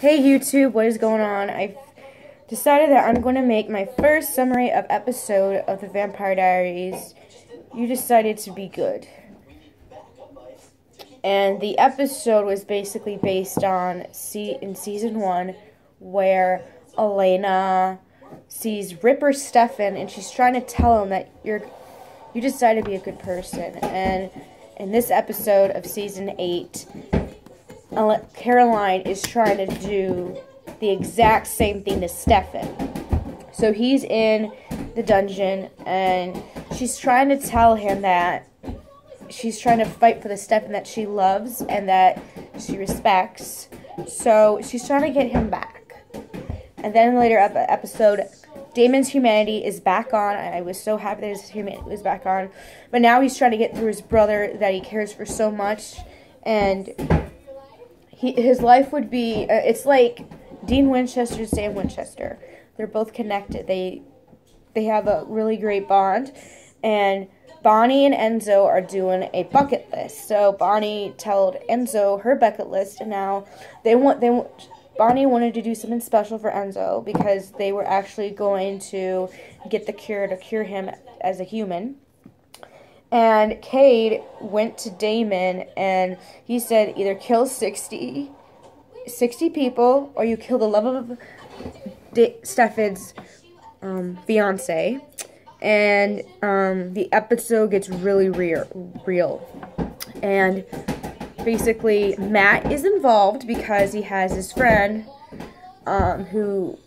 Hey YouTube, what is going on? I've decided that I'm going to make my first summary of episode of the Vampire Diaries. You decided to be good. And the episode was basically based on in season 1 where Elena sees Ripper Stefan and she's trying to tell him that you decided to be a good person. And in this episode of season 8, Caroline is trying to do the exact same thing to Stefan. So he's in the dungeon and she's trying to tell him that she's trying to fight for the Stefan that she loves and that she respects. So she's trying to get him back. And then later episode, Damon's humanity is back on. I was so happy that his humanity was back on. But now he's trying to get through his brother that he cares for so much. And his life would be, it's like Dean Winchester and Sam Winchester. They're both connected. They have a really great bond. And Bonnie and Enzo are doing a bucket list. So Bonnie told Enzo her bucket list, and now Bonnie wanted to do something special for Enzo because they were actually going to get the cure to cure him as a human. And Cade went to Damon, and he said either kill 60 people, or you kill the love of Stefan's fiance. And the episode gets really real. And basically, Matt is involved because he has his friend who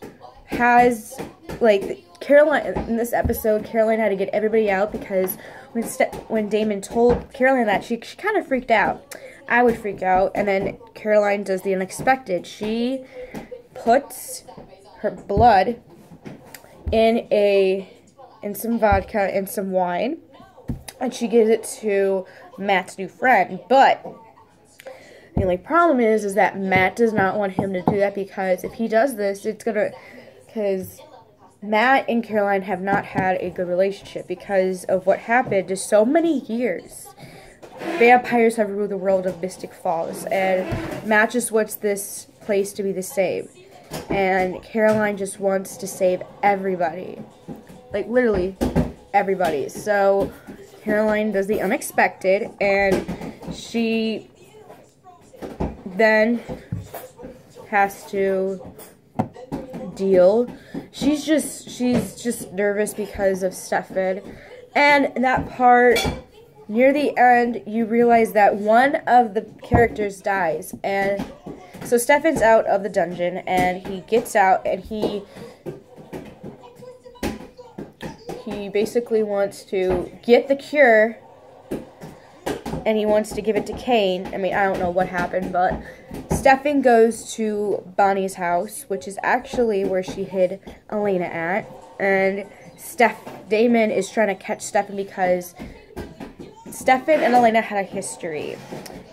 has, like, Caroline. In this episode, Caroline had to get everybody out because when Damon told Caroline that, she kind of freaked out. I would freak out. And then Caroline does the unexpected. She puts her blood in some vodka and some wine, and she gives it to Matt's new friend. But the only problem is that Matt does not want him to do that, because if he does this, because Matt and Caroline have not had a good relationship because of what happened just so many years. Vampires have ruled the world of Mystic Falls, and Matt just wants this place to be the same. And Caroline just wants to save everybody. Like, literally everybody. So Caroline does the unexpected, and she then has to deal. She's just nervous because of Stefan. And in that part, near the end, you realize that one of the characters dies. And so Stefan's out of the dungeon, and he gets out, and he basically wants to get the cure, and he wants to give it to Kane. I mean, I don't know what happened, but Stefan goes to Bonnie's house, which is actually where she hid Elena at, and Damon is trying to catch Stefan because Stefan and Elena had a history,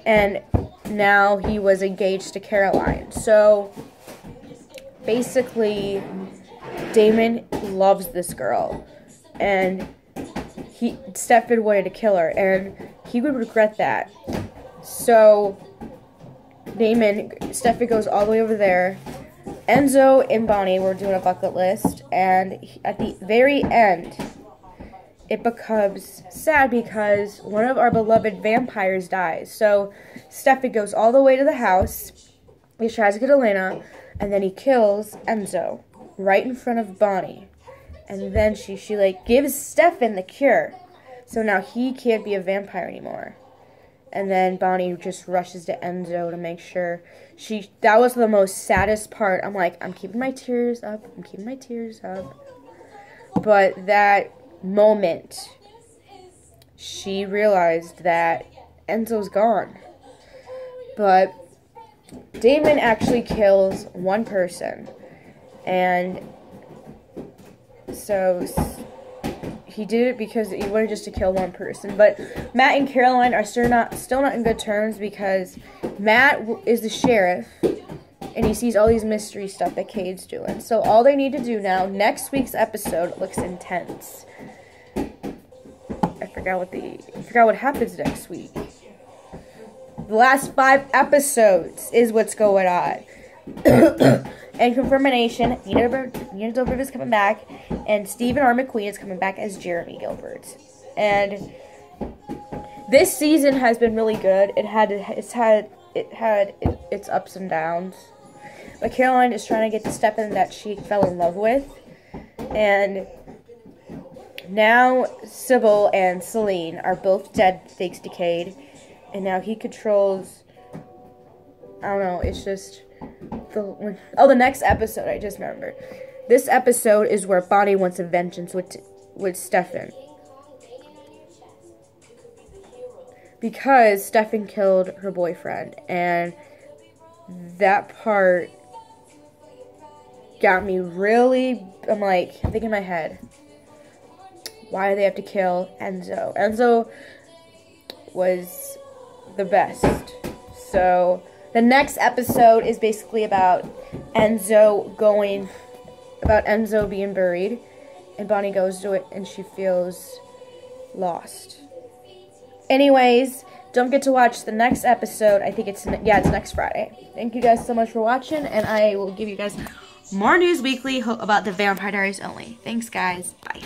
and now he was engaged to Caroline. So basically, Damon loves this girl, and Stefan wanted to kill her, and he would regret that. So Stefan goes all the way over there. Enzo and Bonnie were doing a bucket list, and at the very end, it becomes sad because one of our beloved vampires dies. So Stefan goes all the way to the house. He tries to get Elena, and then he kills Enzo right in front of Bonnie. And then she like gives Stefan the cure. So now he can't be a vampire anymore. And then Bonnie just rushes to Enzo to make sure that was the most saddest part. I'm like, I'm keeping my tears up. But that moment, she realized that Enzo's gone. But Damon actually kills one person. And so he did it because he wanted just to kill one person. But Matt and Caroline are still not in good terms because Matt is the sheriff, and he sees all these mystery stuff that Cade's doing. So all they need to do now, next week's episode looks intense. I forgot what happens next week. The last 5 episodes is what's going on. And confirmation, Nina Dobrev is coming back, and Stephen R. McQueen is coming back as Jeremy Gilbert. And this season has been really good. It had its ups and downs. But Caroline is trying to get to Stefan that she fell in love with. And now Sybil and Celine are both dead, thanks to Cade. And now he controls... I don't know, it's just... the next episode, I just remembered. This episode is where Bonnie wants a vengeance with Stefan. Because Stefan killed her boyfriend. And that part got me really... I'm thinking in my head, why do they have to kill Enzo? Enzo was the best. So the next episode is basically about Enzo being buried, and Bonnie goes to it and she feels lost. Anyways, don't forget to watch the next episode. I think it's next Friday. Thank you guys so much for watching, and I will give you guys more news weekly about the Vampire Diaries only. Thanks, guys. Bye.